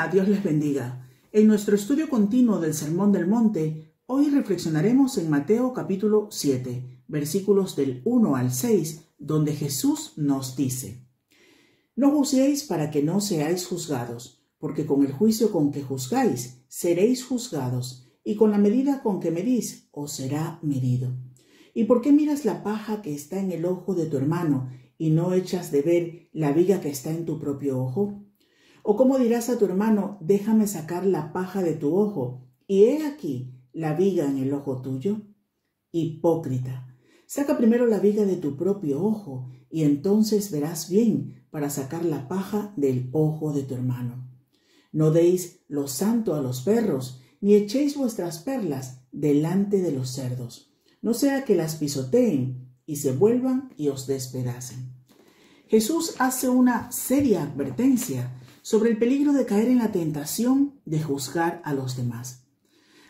Hola, Dios les bendiga. En nuestro estudio continuo del Sermón del Monte, hoy reflexionaremos en Mateo capítulo 7, versículos del 1 al 6, donde Jesús nos dice: No juzguéis para que no seáis juzgados, porque con el juicio con que juzgáis, seréis juzgados, y con la medida con que medís, os será medido. ¿Y por qué miras la paja que está en el ojo de tu hermano, y no echas de ver la viga que está en tu propio ojo? ¿O cómo dirás a tu hermano, déjame sacar la paja de tu ojo, y he aquí la viga en el ojo tuyo? Hipócrita, saca primero la viga de tu propio ojo, y entonces verás bien para sacar la paja del ojo de tu hermano. No deis lo santo a los perros, ni echéis vuestras perlas delante de los cerdos, no sea que las pisoteen y se vuelvan y os despedacen. Jesús hace una seria advertencia sobre el peligro de caer en la tentación de juzgar a los demás.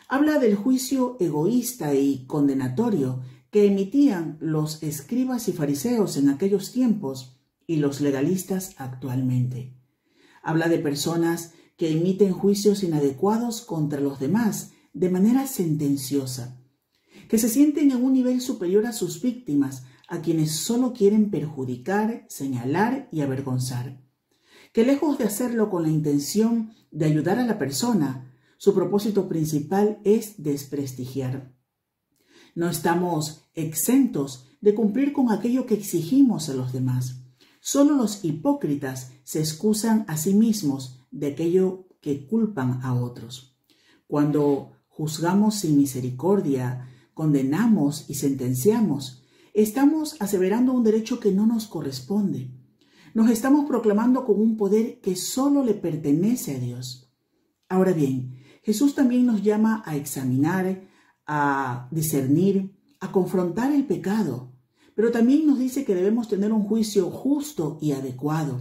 Habla del juicio egoísta y condenatorio que emitían los escribas y fariseos en aquellos tiempos y los legalistas actualmente. Habla de personas que emiten juicios inadecuados contra los demás de manera sentenciosa, que se sienten en un nivel superior a sus víctimas, a quienes solo quieren perjudicar, señalar y avergonzar, que lejos de hacerlo con la intención de ayudar a la persona, su propósito principal es desprestigiar. No estamos exentos de cumplir con aquello que exigimos a los demás. Solo los hipócritas se excusan a sí mismos de aquello que culpan a otros. Cuando juzgamos sin misericordia, condenamos y sentenciamos, estamos aseverando un derecho que no nos corresponde. Nos estamos proclamando con un poder que solo le pertenece a Dios. Ahora bien, Jesús también nos llama a examinar, a discernir, a confrontar el pecado, pero también nos dice que debemos tener un juicio justo y adecuado,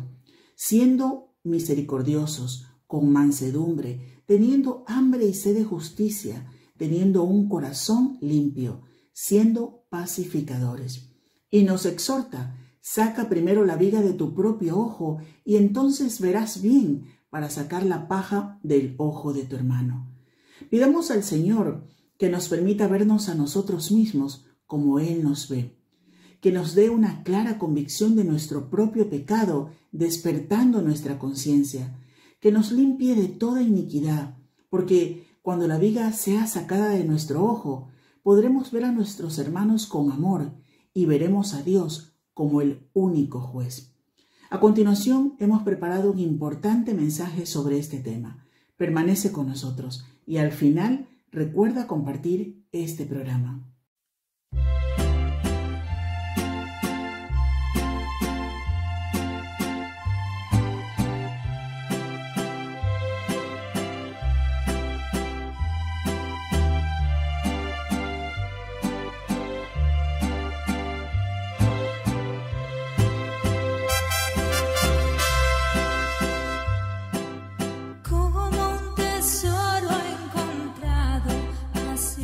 siendo misericordiosos, con mansedumbre, teniendo hambre y sed de justicia, teniendo un corazón limpio, siendo pacificadores. Y nos exhorta: saca primero la viga de tu propio ojo y entonces verás bien para sacar la paja del ojo de tu hermano. Pidamos al Señor que nos permita vernos a nosotros mismos como Él nos ve, que nos dé una clara convicción de nuestro propio pecado, despertando nuestra conciencia, que nos limpie de toda iniquidad, porque cuando la viga sea sacada de nuestro ojo, podremos ver a nuestros hermanos con amor y veremos a Dios como el único juez. A continuación, hemos preparado un importante mensaje sobre este tema. Permanece con nosotros y al final recuerda compartir este programa.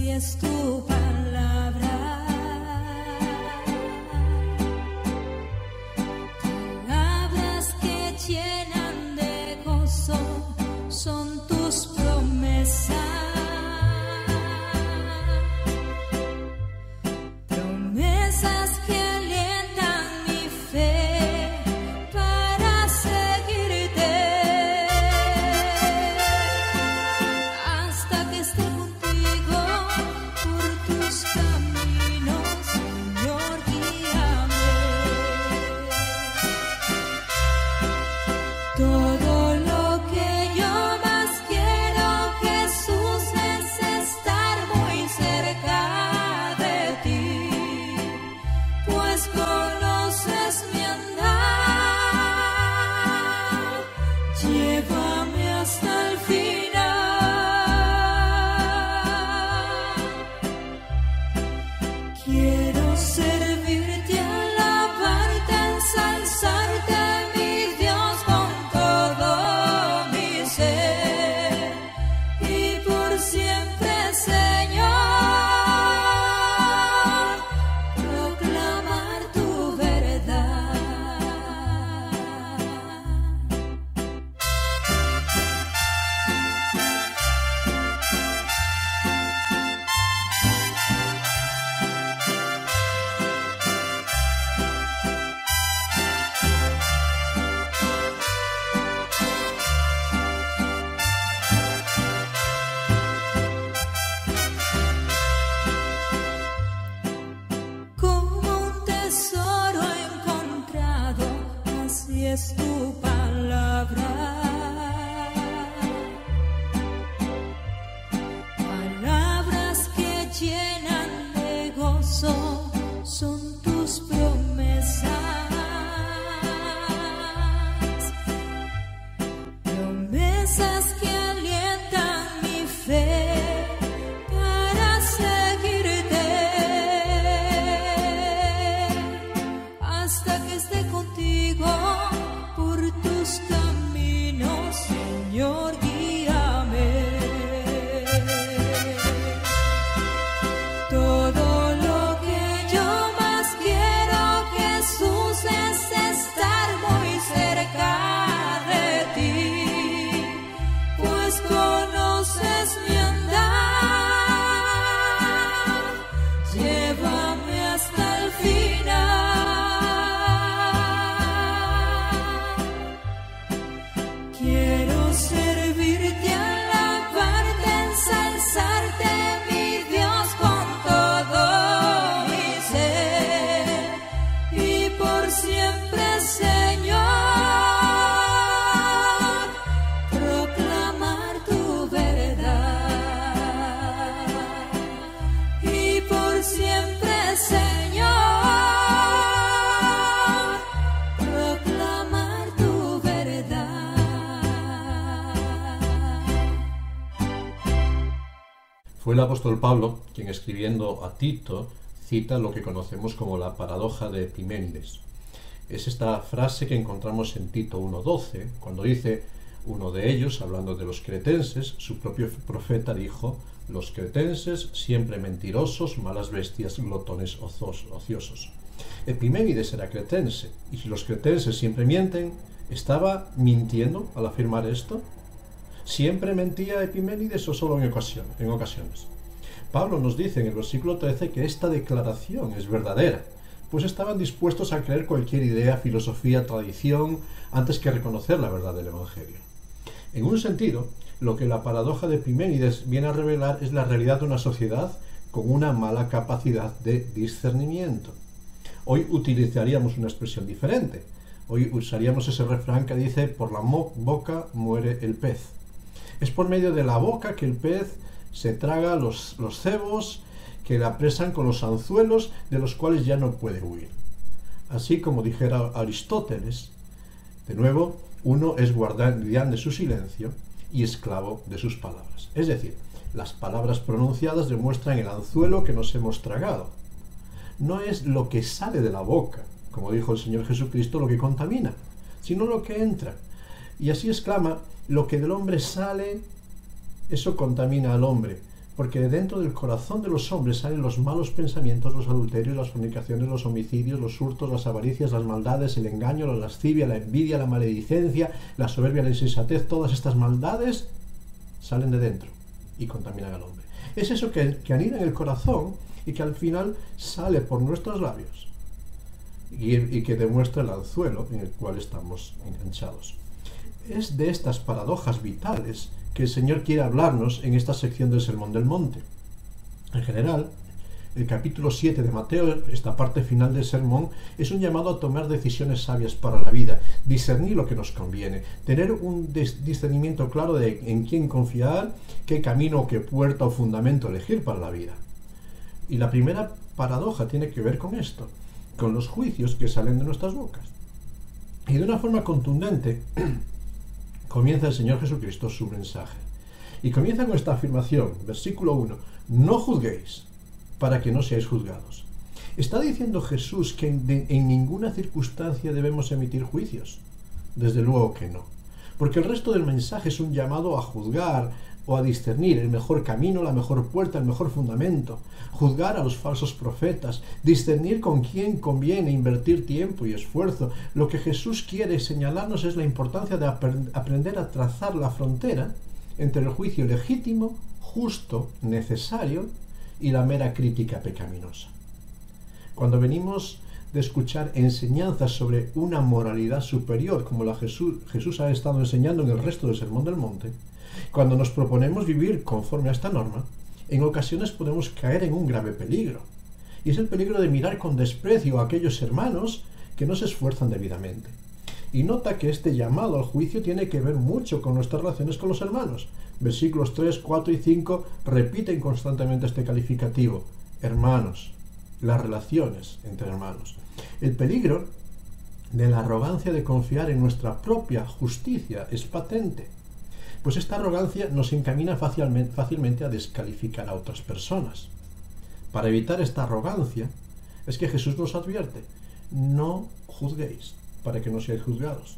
Es tu palabra, palabras que llenan de gozo, son tus promesas, promesas que alientan mi fe para seguirte hasta que esté contigo. Tus caminos, Señor, guíame. Todo lo que yo más quiero, Jesús, es estar muy cerca de ti, pues conoces mi andar. Llévame hasta el final. Quiero servirte, alabarte, ensalzarte, mi Dios, con todo mi ser, y por siempre, Señor, proclamar tu tesoro encontrado, así es tu palabra. Palabras que llenan de gozo son tus promesas. Promesas que alientan mi fe para seguirte hasta que esté contigo por tus caminos, Señor, guíame. Todo lo que yo más quiero, Jesús, es estar muy cerca de ti, pues conoces mi andar. Llévame hasta el final. Quiero servirte, alabarte, ensalzarte, mi Dios, con todo mi ser, y por siempre, Señor, proclamar tu verdad. Y por siempre, Señor, proclamar tu verdad. Fue el apóstol Pablo quien, escribiendo a Tito, cita lo que conocemos como la paradoja de Epiménides. Es esta frase que encontramos en Tito 1:12, cuando dice: uno de ellos, hablando de los cretenses, su propio profeta dijo: los cretenses siempre mentirosos, malas bestias, glotones ociosos. Epiménides era cretense, y si los cretenses siempre mienten, ¿estaba mintiendo al afirmar esto? ¿Siempre mentía Epiménides o solo en ocasiones? Pablo nos dice en el versículo 13 que esta declaración es verdadera, pues estaban dispuestos a creer cualquier idea, filosofía, tradición, antes que reconocer la verdad del Evangelio. En un sentido, lo que la paradoja de Epiménides viene a revelar es la realidad de una sociedad con una mala capacidad de discernimiento. Hoy utilizaríamos una expresión diferente. Hoy usaríamos ese refrán que dice: por la boca muere el pez. Es por medio de la boca que el pez se traga los cebos que la apresan con los anzuelos, de los cuales ya no puede huir. Así como dijera Aristóteles, de nuevo, uno es guardián de su silencio y esclavo de sus palabras. Es decir, las palabras pronunciadas demuestran el anzuelo que nos hemos tragado. No es lo que sale de la boca, como dijo el Señor Jesucristo, lo que contamina, sino lo que entra. Y así exclama: lo que del hombre sale, eso contamina al hombre, porque de dentro del corazón de los hombres salen los malos pensamientos, los adulterios, las fornicaciones, los homicidios, los hurtos, las avaricias, las maldades, el engaño, la lascivia, la envidia, la maledicencia, la soberbia, la insensatez. Todas estas maldades salen de dentro y contaminan al hombre. Es eso que anida en el corazón y que al final sale por nuestros labios y que demuestra el anzuelo en el cual estamos enganchados. Es de estas paradojas vitales que el Señor quiere hablarnos en esta sección del Sermón del Monte. En general, el capítulo 7 de Mateo, esta parte final del sermón, es un llamado a tomar decisiones sabias para la vida, discernir lo que nos conviene, tener un discernimiento claro de en quién confiar, qué camino, qué puerta o fundamento elegir para la vida. Y la primera paradoja tiene que ver con esto, con los juicios que salen de nuestras bocas. Y de una forma contundente comienza el Señor Jesucristo su mensaje. Y comienza con esta afirmación, versículo 1: no juzguéis, para que no seáis juzgados. ¿Está diciendo Jesús que en ninguna circunstancia debemos emitir juicios? Desde luego que no. Porque el resto del mensaje es un llamado a juzgar o a discernir el mejor camino, la mejor puerta, el mejor fundamento. Juzgar a los falsos profetas, discernir con quién conviene invertir tiempo y esfuerzo. Lo que Jesús quiere señalarnos es la importancia de aprender a trazar la frontera entre el juicio legítimo, justo, necesario y la mera crítica pecaminosa. Cuando venimos de escuchar enseñanzas sobre una moralidad superior, como la Jesús ha estado enseñando en el resto del Sermón del Monte, cuando nos proponemos vivir conforme a esta norma, en ocasiones podemos caer en un grave peligro. Y es el peligro de mirar con desprecio a aquellos hermanos que no se esfuerzan debidamente. Y nota que este llamado al juicio tiene que ver mucho con nuestras relaciones con los hermanos. Versículos 3, 4 y 5 repiten constantemente este calificativo. Hermanos, las relaciones entre hermanos. El peligro de la arrogancia de confiar en nuestra propia justicia es patente, pues esta arrogancia nos encamina fácilmente a descalificar a otras personas. Para evitar esta arrogancia es que Jesús nos advierte: no juzguéis para que no seáis juzgados.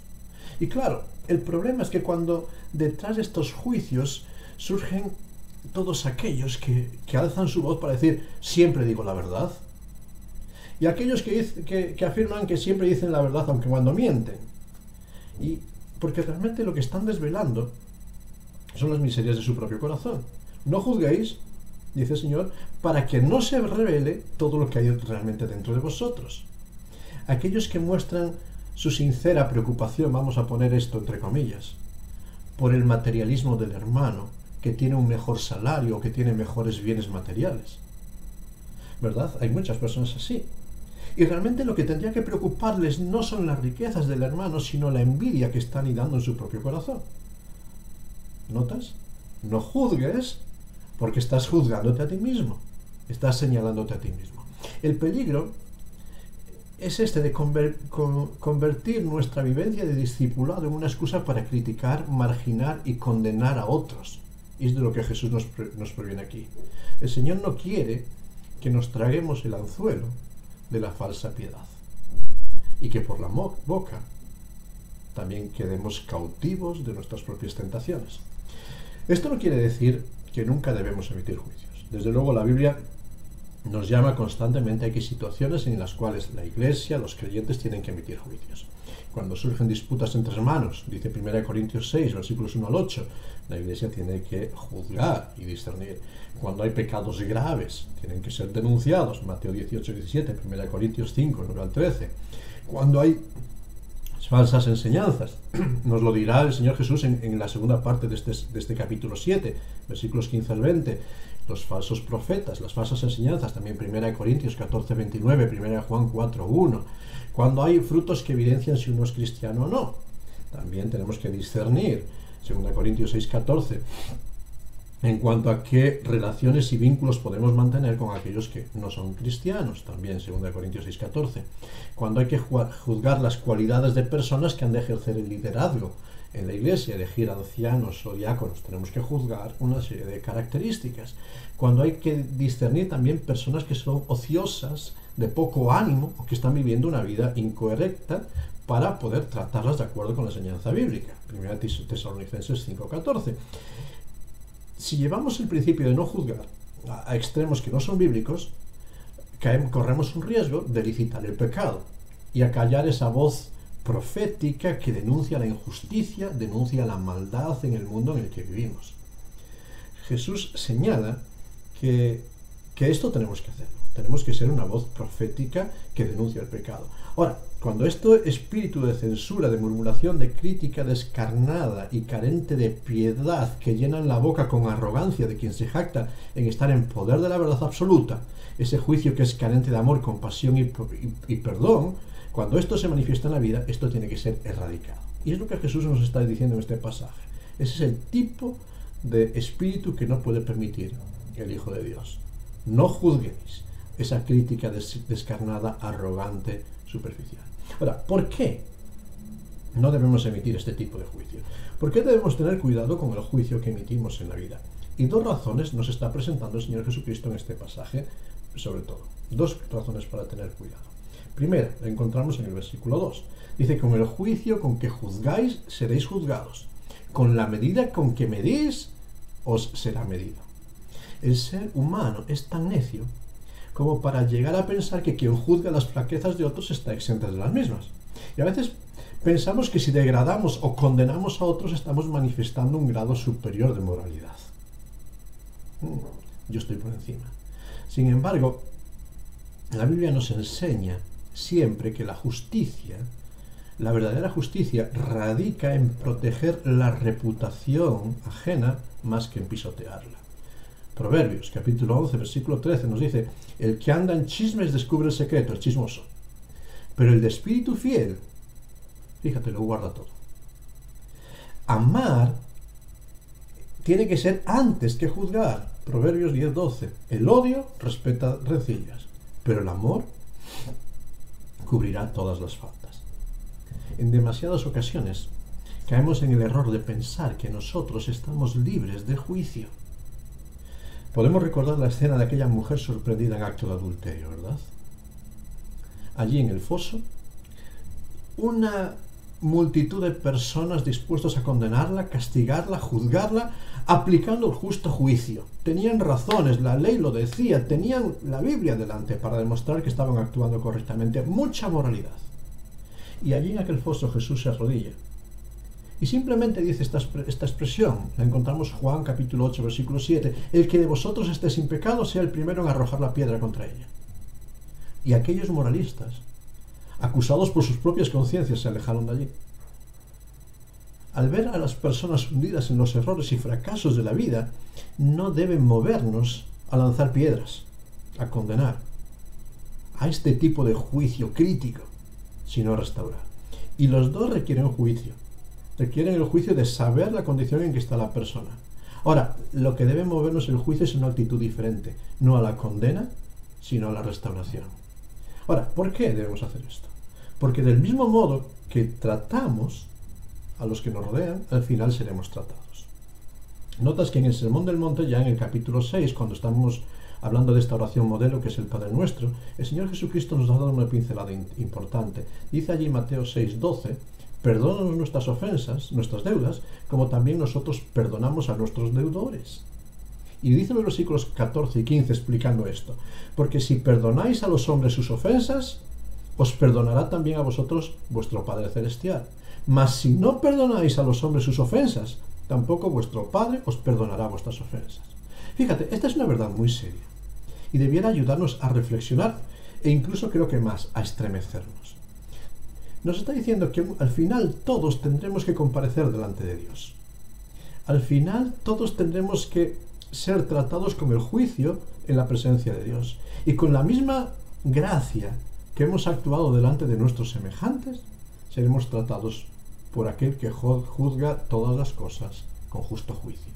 Y claro, el problema es que cuando detrás de estos juicios surgen todos aquellos que alzan su voz para decir siempre digo la verdad, y aquellos que afirman que siempre dicen la verdad aunque cuando mienten, y porque realmente lo que están desvelando son las miserias de su propio corazón. No juzguéis, dice el Señor, para que no se revele todo lo que hay realmente dentro de vosotros. Aquellos que muestran su sincera preocupación, vamos a poner esto entre comillas, por el materialismo del hermano, que tiene un mejor salario o que tiene mejores bienes materiales. ¿Verdad? Hay muchas personas así. Y realmente lo que tendría que preocuparles no son las riquezas del hermano, sino la envidia que está anidando en su propio corazón. ¿Notas? No juzgues porque estás juzgándote a ti mismo. Estás señalándote a ti mismo. El peligro es este de convertir nuestra vivencia de discipulado en una excusa para criticar, marginar y condenar a otros. Y es de lo que Jesús nos previene aquí. El Señor no quiere que nos traguemos el anzuelo de la falsa piedad y que por la boca también quedemos cautivos de nuestras propias tentaciones. Esto no quiere decir que nunca debemos emitir juicios. Desde luego la Biblia nos llama constantemente a que hay situaciones en las cuales la Iglesia, los creyentes, tienen que emitir juicios. Cuando surgen disputas entre hermanos, dice 1 Corintios 6, versículos 1 al 8, la Iglesia tiene que juzgar y discernir. Cuando hay pecados graves, tienen que ser denunciados, Mateo 18, 17, 1 Corintios 5, 9 al 13. Cuando hay falsas enseñanzas, nos lo dirá el Señor Jesús en la segunda parte de este capítulo 7, versículos 15 al 20, los falsos profetas, las falsas enseñanzas, también 1 Corintios 14, 29, 1 Juan 4, 1. Cuando hay frutos que evidencian si uno es cristiano o no, también tenemos que discernir, 2 Corintios 6, 14, en cuanto a qué relaciones y vínculos podemos mantener con aquellos que no son cristianos, también 2 Corintios 6, 14. Cuando hay que juzgar las cualidades de personas que han de ejercer el liderazgo en la Iglesia, elegir ancianos o diáconos, tenemos que juzgar una serie de características. Cuando hay que discernir también personas que son ociosas, de poco ánimo, o que están viviendo una vida incorrecta, para poder tratarlas de acuerdo con la enseñanza bíblica. 1 Tesalonicenses 5, 14. Si llevamos el principio de no juzgar a extremos que no son bíblicos, corremos un riesgo de licitar el pecado y acallar esa voz profética que denuncia la injusticia, denuncia la maldad en el mundo en el que vivimos. Jesús señala que esto tenemos que hacerlo. Tenemos que ser una voz profética que denuncia el pecado. Ahora, cuando este espíritu de censura, de murmuración, de crítica descarnada y carente de piedad que llenan la boca con arrogancia de quien se jacta en estar en poder de la verdad absoluta, ese juicio que es carente de amor, compasión y perdón, cuando esto se manifiesta en la vida, esto tiene que ser erradicado. Y es lo que Jesús nos está diciendo en este pasaje. Ese es el tipo de espíritu que no puede permitir el Hijo de Dios. No juzguéis. Esa crítica descarnada, arrogante, superficial. Ahora, ¿por qué no debemos emitir este tipo de juicio? ¿Por qué debemos tener cuidado con el juicio que emitimos en la vida? Y dos razones nos está presentando el Señor Jesucristo en este pasaje, sobre todo. Dos razones para tener cuidado. Primera, la encontramos en el versículo 2. Dice, con el juicio con que juzgáis, seréis juzgados. Con la medida con que medís, os será medido. El ser humano es tan necio como para llegar a pensar que quien juzga las flaquezas de otros está exento de las mismas. Y a veces pensamos que si degradamos o condenamos a otros estamos manifestando un grado superior de moralidad. Yo estoy por encima. Sin embargo, la Biblia nos enseña siempre que la justicia, la verdadera justicia, radica en proteger la reputación ajena más que en pisotearla. Proverbios, capítulo 11, versículo 13, nos dice: el que anda en chismes descubre el secreto, el chismoso. Pero el de espíritu fiel, fíjate, lo guarda todo. Amar tiene que ser antes que juzgar. Proverbios 10, 12. El odio respeta rencillas, pero el amor cubrirá todas las faltas. En demasiadas ocasiones caemos en el error de pensar que nosotros estamos libres de juicio. Podemos recordar la escena de aquella mujer sorprendida en acto de adulterio, ¿verdad? Allí en el foso, una multitud de personas dispuestas a condenarla, castigarla, juzgarla, aplicando el justo juicio. Tenían razones, la ley lo decía, tenían la Biblia delante para demostrar que estaban actuando correctamente. Mucha moralidad. Y allí en aquel foso Jesús se arrodilla y simplemente dice esta expresión. La encontramos en Juan capítulo 8, versículo 7. El que de vosotros esté sin pecado sea el primero en arrojar la piedra contra ella. Y aquellos moralistas, acusados por sus propias conciencias, se alejaron de allí. Al ver a las personas hundidas en los errores y fracasos de la vida, no deben movernos a lanzar piedras, a condenar, a este tipo de juicio crítico, sino a restaurar. Y los dos requieren juicio. Requieren el juicio de saber la condición en que está la persona. Ahora, lo que debe movernos el juicio es una actitud diferente, no a la condena, sino a la restauración. Ahora, ¿por qué debemos hacer esto? Porque del mismo modo que tratamos a los que nos rodean, al final seremos tratados. Notas que en el Sermón del Monte, ya en el capítulo 6, cuando estamos hablando de esta oración modelo que es el Padre Nuestro, el Señor Jesucristo nos ha dado una pincelada importante. Dice allí Mateo 6, 12: perdónanos nuestras ofensas, nuestras deudas, como también nosotros perdonamos a nuestros deudores. Y dice en los versículos 14 y 15 explicando esto: porque si perdonáis a los hombres sus ofensas, os perdonará también a vosotros vuestro Padre Celestial. Mas si no perdonáis a los hombres sus ofensas, tampoco vuestro Padre os perdonará vuestras ofensas. Fíjate, esta es una verdad muy seria y debiera ayudarnos a reflexionar e incluso creo que más, a estremecernos. Nos está diciendo que al final todos tendremos que comparecer delante de Dios. Al final todos tendremos que ser tratados con el juicio en la presencia de Dios. Y con la misma gracia que hemos actuado delante de nuestros semejantes, seremos tratados por aquel que juzga todas las cosas con justo juicio.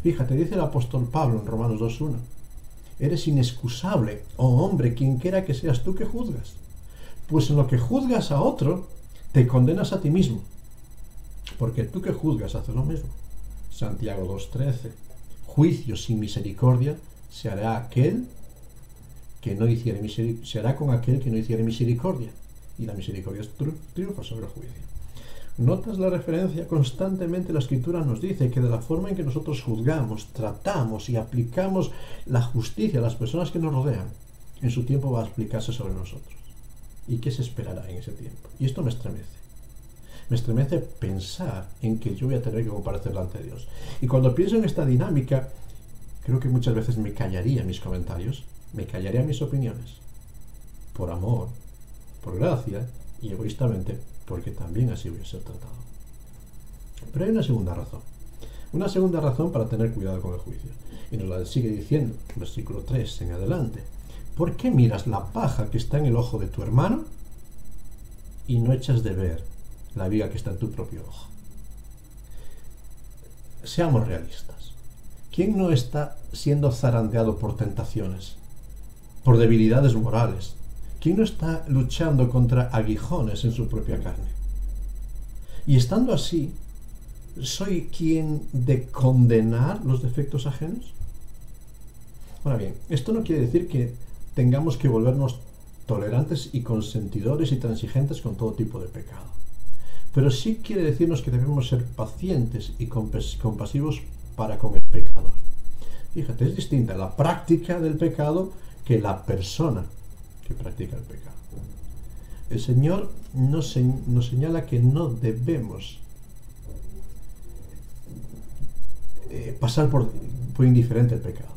Fíjate, dice el apóstol Pablo en Romanos 2.1: eres inexcusable, oh hombre, quienquiera que seas tú que juzgas. Pues en lo que juzgas a otro, te condenas a ti mismo, porque tú que juzgas haces lo mismo. Santiago 2.13: juicio sin misericordia se hará con aquel que no hiciere misericordia, y la misericordia triunfa sobre el juicio. ¿Notas la referencia? Constantemente la Escritura nos dice que de la forma en que nosotros juzgamos, tratamos y aplicamos la justicia a las personas que nos rodean, en su tiempo va a aplicarse sobre nosotros. ¿Y qué se esperará en ese tiempo? Y esto me estremece. Me estremece pensar en que yo voy a tener que comparecer delante de Dios. Y cuando pienso en esta dinámica, creo que muchas veces me callaría mis comentarios, me callaría mis opiniones, por amor, por gracia y egoístamente, porque también así voy a ser tratado. Pero hay una segunda razón para tener cuidado con el juicio. Y nos la sigue diciendo, versículo 3 en adelante: ¿por qué miras la paja que está en el ojo de tu hermano y no echas de ver la viga que está en tu propio ojo? Seamos realistas. ¿Quién no está siendo zarandeado por tentaciones, por debilidades morales? ¿Quién no está luchando contra aguijones en su propia carne? Y estando así, ¿soy quien de condenar los defectos ajenos? Ahora bien, esto no quiere decir que tengamos que volvernos tolerantes y consentidores y transigentes con todo tipo de pecado. Pero sí quiere decirnos que debemos ser pacientes y compasivos para con el pecador. Fíjate, es distinta la práctica del pecado que la persona que practica el pecado. El Señor nos señala que no debemos pasar por indiferente el pecado.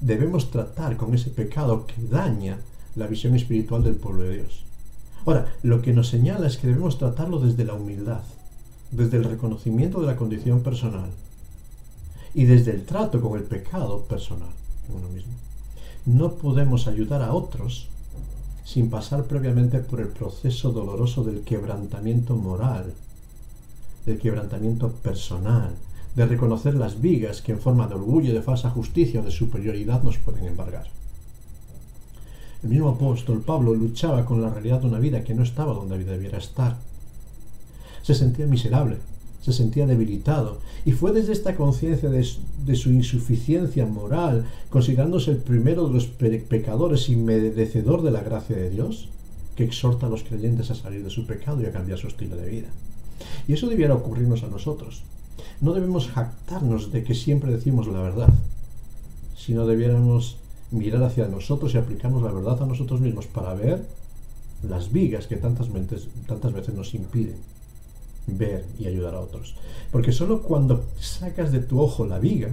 Debemos tratar con ese pecado que daña la visión espiritual del pueblo de Dios. Ahora, lo que nos señala es que debemos tratarlo desde la humildad, desde el reconocimiento de la condición personal y desde el trato con el pecado personal en uno mismo. No podemos ayudar a otros sin pasar previamente por el proceso doloroso del quebrantamiento moral, del quebrantamiento personal, de reconocer las vigas que en forma de orgullo, de falsa justicia o de superioridad nos pueden embargar. El mismo apóstol Pablo luchaba con la realidad de una vida que no estaba donde debiera estar. Se sentía miserable, se sentía debilitado, y fue desde esta conciencia de su insuficiencia moral, considerándose el primero de los pecadores y merecedor de la gracia de Dios, que exhorta a los creyentes a salir de su pecado y a cambiar su estilo de vida. Y eso debiera ocurrirnos a nosotros. No debemos jactarnos de que siempre decimos la verdad, sino debiéramos mirar hacia nosotros y aplicarnos la verdad a nosotros mismos para ver las vigas que tantas veces nos impiden ver y ayudar a otros. Porque solo cuando sacas de tu ojo la viga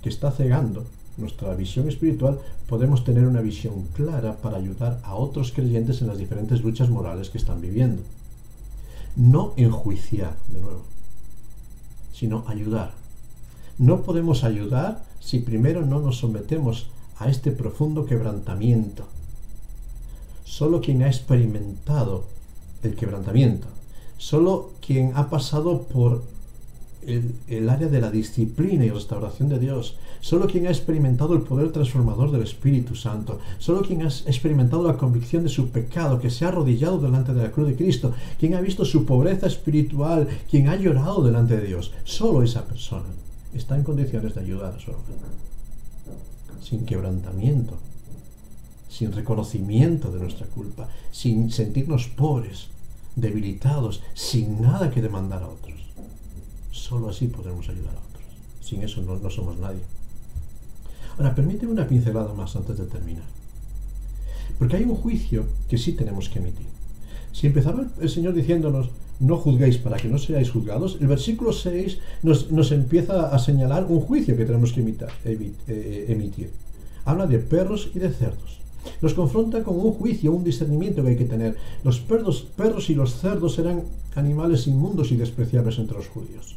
que está cegando nuestra visión espiritual, podemos tener una visión clara para ayudar a otros creyentes en las diferentes luchas morales que están viviendo. No enjuiciar, de nuevo, sino ayudar. No podemos ayudar si primero no nos sometemos a este profundo quebrantamiento. Solo quien ha experimentado el quebrantamiento, solo quien ha pasado por el área de la disciplina y restauración de Dios, solo quien ha experimentado el poder transformador del Espíritu Santo, solo quien ha experimentado la convicción de su pecado, que se ha arrodillado delante de la cruz de Cristo, quien ha visto su pobreza espiritual, quien ha llorado delante de Dios, solo esa persona está en condiciones de ayudar a su hermano. Sin quebrantamiento, sin reconocimiento de nuestra culpa, sin sentirnos pobres, debilitados, sin nada que demandar a otros. Solo así podremos ayudar a otros. Sin eso no somos nadie. Ahora, permíteme una pincelada más antes de terminar. Porque hay un juicio que sí tenemos que emitir. Si empezaba el Señor diciéndonos, no juzguéis para que no seáis juzgados, el versículo 6 nos empieza a señalar un juicio que tenemos que emitir. Habla de perros y de cerdos. Nos confronta con un juicio, un discernimiento que hay que tener. Los perros y los cerdos eran animales inmundos y despreciables entre los judíos.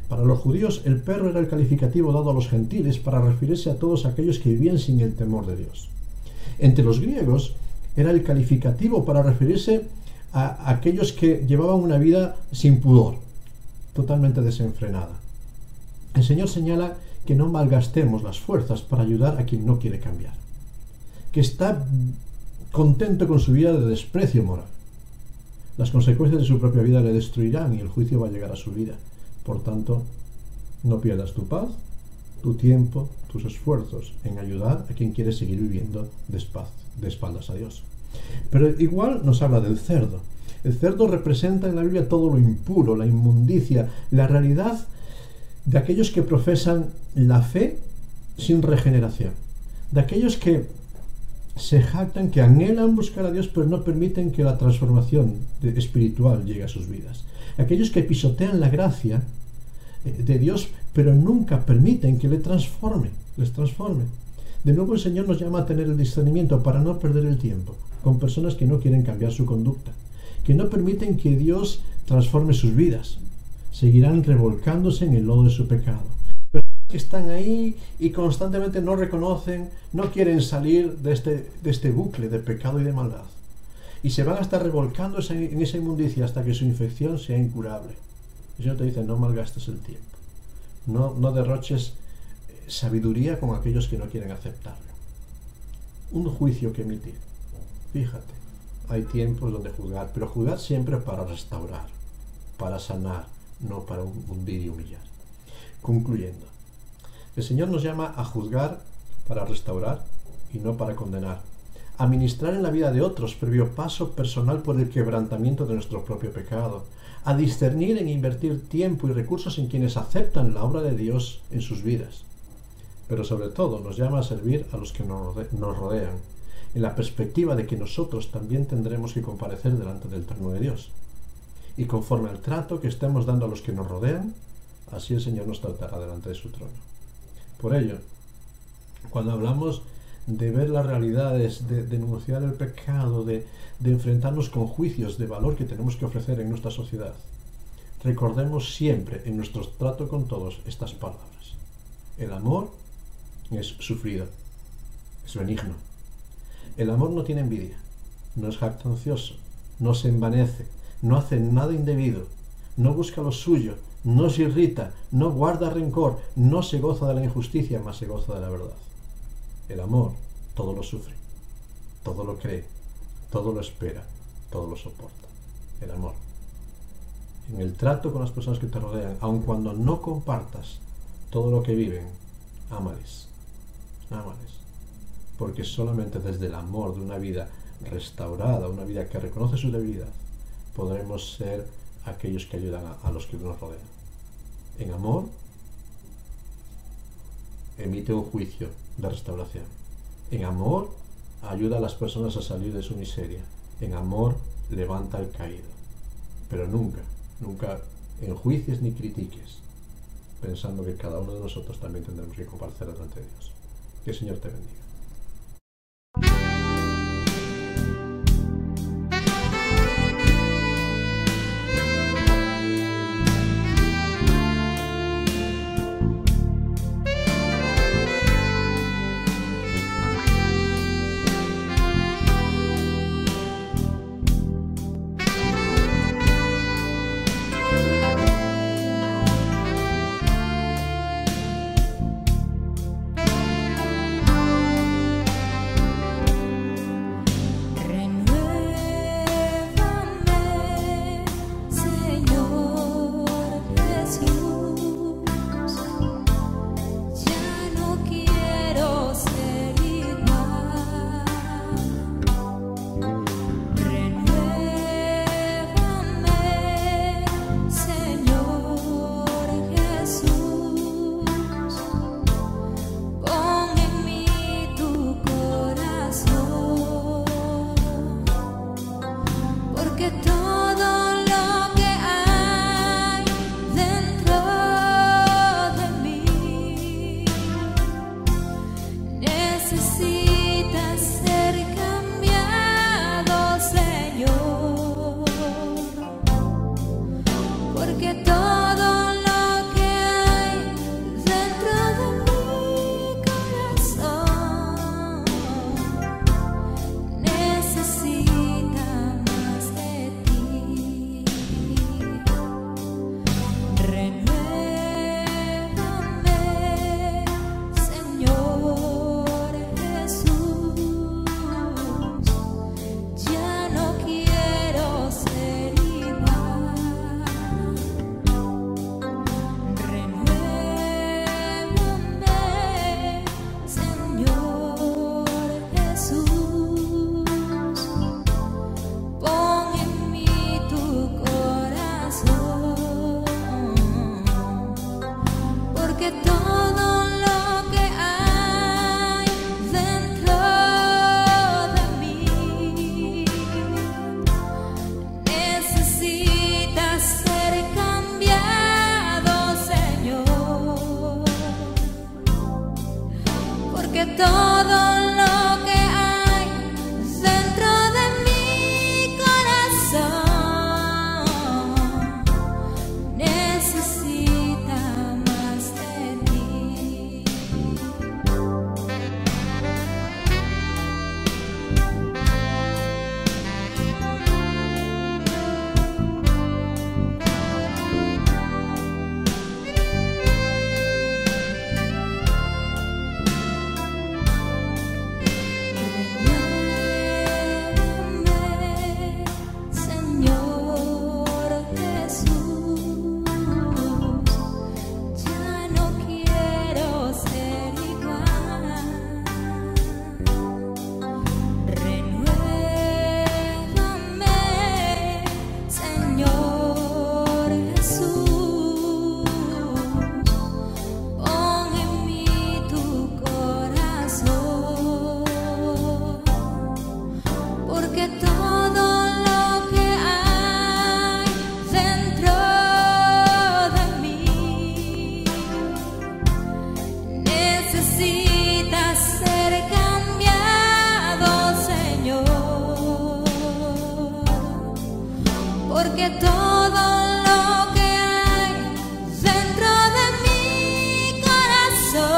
Para los judíos, el perro era el calificativo dado a los gentiles para referirse a todos aquellos que vivían sin el temor de Dios. Entre los griegos, era el calificativo para referirse a aquellos que llevaban una vida sin pudor, totalmente desenfrenada. El Señor señala que no malgastemos las fuerzas para ayudar a quien no quiere cambiar, que está contento con su vida de desprecio moral. Las consecuencias de su propia vida le destruirán y el juicio va a llegar a su vida. Por tanto, no pierdas tu paz, tu tiempo, tus esfuerzos en ayudar a quien quiere seguir viviendo de espaldas a Dios. Pero igual nos habla del cerdo. El cerdo representa en la Biblia todo lo impuro, la inmundicia, la realidad de aquellos que profesan la fe sin regeneración, de aquellos que se jactan, que anhelan buscar a Dios, pero no permiten que la transformación espiritual llegue a sus vidas. Aquellos que pisotean la gracia de Dios, pero nunca permiten que les transforme. De nuevo el Señor nos llama a tener el discernimiento para no perder el tiempo con personas que no quieren cambiar su conducta, que no permiten que Dios transforme sus vidas. Seguirán revolcándose en el lodo de su pecado. Personas que están ahí y constantemente no reconocen, no quieren salir de este bucle de pecado y de maldad. Y se van a estar revolcándose en esa inmundicia hasta que su infección sea incurable. El Señor te dice, no malgastes el tiempo. No derroches sabiduría con aquellos que no quieren aceptarlo. Un juicio que emitir. Fíjate, hay tiempos donde juzgar, pero juzgar siempre para restaurar, para sanar, no para hundir y humillar. Concluyendo, el Señor nos llama a juzgar para restaurar y no para condenar. A ministrar en la vida de otros, previo paso personal por el quebrantamiento de nuestro propio pecado. A discernir en invertir tiempo y recursos en quienes aceptan la obra de Dios en sus vidas. Pero sobre todo nos llama a servir a los que nos rodean, en la perspectiva de que nosotros también tendremos que comparecer delante del trono de Dios. Y conforme al trato que estemos dando a los que nos rodean, así el Señor nos tratará delante de su trono. Por ello, cuando hablamos de ver las realidades, de denunciar el pecado, de enfrentarnos con juicios de valor que tenemos que ofrecer en nuestra sociedad, recordemos siempre en nuestro trato con todos estas palabras. El amor es sufrido, es benigno. El amor no tiene envidia, no es jactancioso, no se envanece, no hace nada indebido, no busca lo suyo, no se irrita, no guarda rencor, no se goza de la injusticia, mas se goza de la verdad. El amor todo lo sufre, todo lo cree, todo lo espera, todo lo soporta. El amor. En el trato con las personas que te rodean, aun cuando no compartas todo lo que viven, ámales. Ámales. Porque solamente desde el amor de una vida restaurada, una vida que reconoce su debilidad, podremos ser aquellos que ayudan a los que nos rodean. En amor, emite un juicio de restauración. En amor, ayuda a las personas a salir de su miseria. En amor, levanta al caído. Pero nunca, nunca enjuicies ni critiques, pensando que cada uno de nosotros también tendremos que comparecer delante de Dios. Que el Señor te bendiga. porque todo lo que hay dentro de mi corazón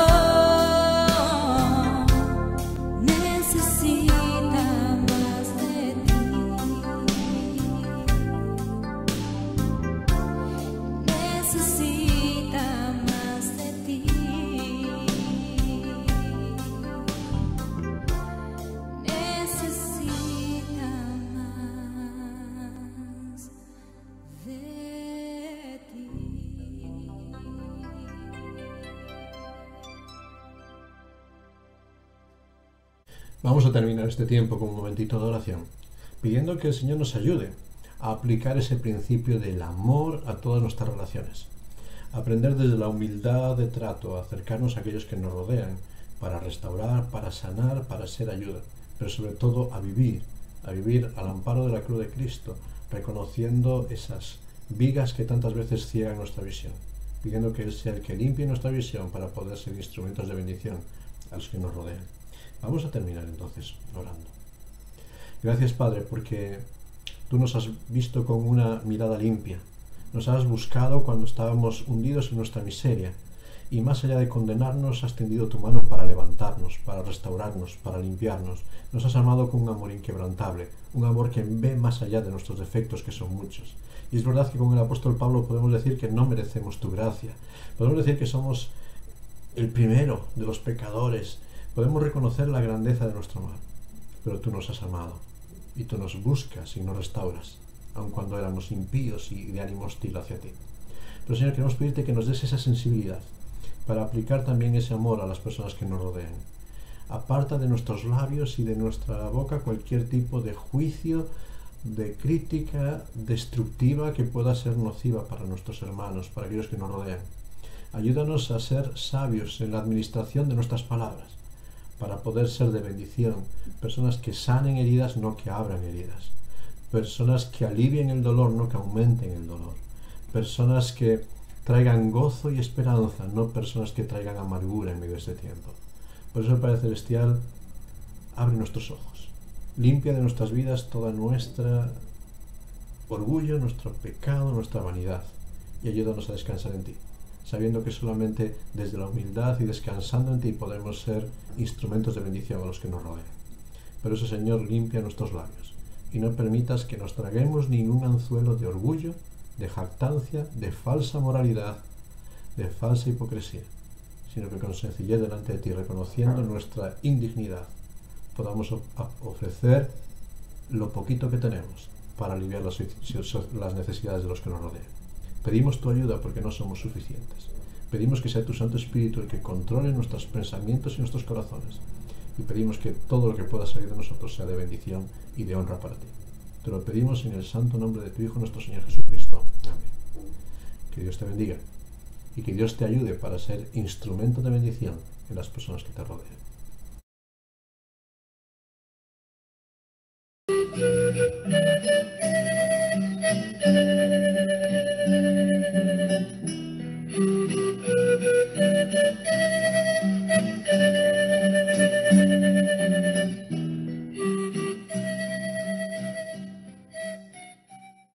Vamos a terminar este tiempo con un momentito de oración, pidiendo que el Señor nos ayude a aplicar ese principio del amor a todas nuestras relaciones. Aprender desde la humildad de trato a acercarnos a aquellos que nos rodean para restaurar, para sanar, para ser ayuda, pero sobre todo a vivir al amparo de la cruz de Cristo, reconociendo esas vigas que tantas veces ciegan nuestra visión, pidiendo que Él sea el que limpie nuestra visión para poder ser instrumentos de bendición a los que nos rodean. Vamos a terminar entonces orando. Gracias, Padre, porque Tú nos has visto con una mirada limpia, nos has buscado cuando estábamos hundidos en nuestra miseria, y más allá de condenarnos, has tendido tu mano para levantarnos, para restaurarnos, para limpiarnos. Nos has amado con un amor inquebrantable, un amor que ve más allá de nuestros defectos, que son muchos. Y es verdad que con el apóstol Pablo podemos decir que no merecemos tu gracia, podemos decir que somos el primero de los pecadores, podemos reconocer la grandeza de nuestro mal, pero tú nos has amado, y tú nos buscas y nos restauras, aun cuando éramos impíos y de ánimo hostil hacia ti. Pero, Señor, queremos pedirte que nos des esa sensibilidad para aplicar también ese amor a las personas que nos rodean. Aparta de nuestros labios y de nuestra boca cualquier tipo de juicio, de crítica destructiva que pueda ser nociva para nuestros hermanos, para aquellos que nos rodean. Ayúdanos a ser sabios en la administración de nuestras palabras, para poder ser de bendición, personas que sanen heridas, no que abran heridas, personas que alivien el dolor, no que aumenten el dolor, personas que traigan gozo y esperanza, no personas que traigan amargura en medio de este tiempo. Por eso, Padre Celestial, abre nuestros ojos, limpia de nuestras vidas toda nuestra orgullo, nuestro pecado, nuestra vanidad, y ayúdanos a descansar en ti, sabiendo que solamente desde la humildad y descansando en ti podemos ser instrumentos de bendición a los que nos rodean. Por eso, Señor, limpia nuestros labios y no permitas que nos traguemos ningún anzuelo de orgullo, de jactancia, de falsa moralidad, de falsa hipocresía, sino que con sencillez delante de ti, reconociendo nuestra indignidad, podamos ofrecer lo poquito que tenemos para aliviar las necesidades de los que nos rodean. Pedimos tu ayuda porque no somos suficientes. Pedimos que sea tu Santo Espíritu el que controle nuestros pensamientos y nuestros corazones. Y pedimos que todo lo que pueda salir de nosotros sea de bendición y de honra para ti. Te lo pedimos en el santo nombre de tu Hijo, nuestro Señor Jesucristo. Amén. Que Dios te bendiga y que Dios te ayude para ser instrumento de bendición en las personas que te rodean.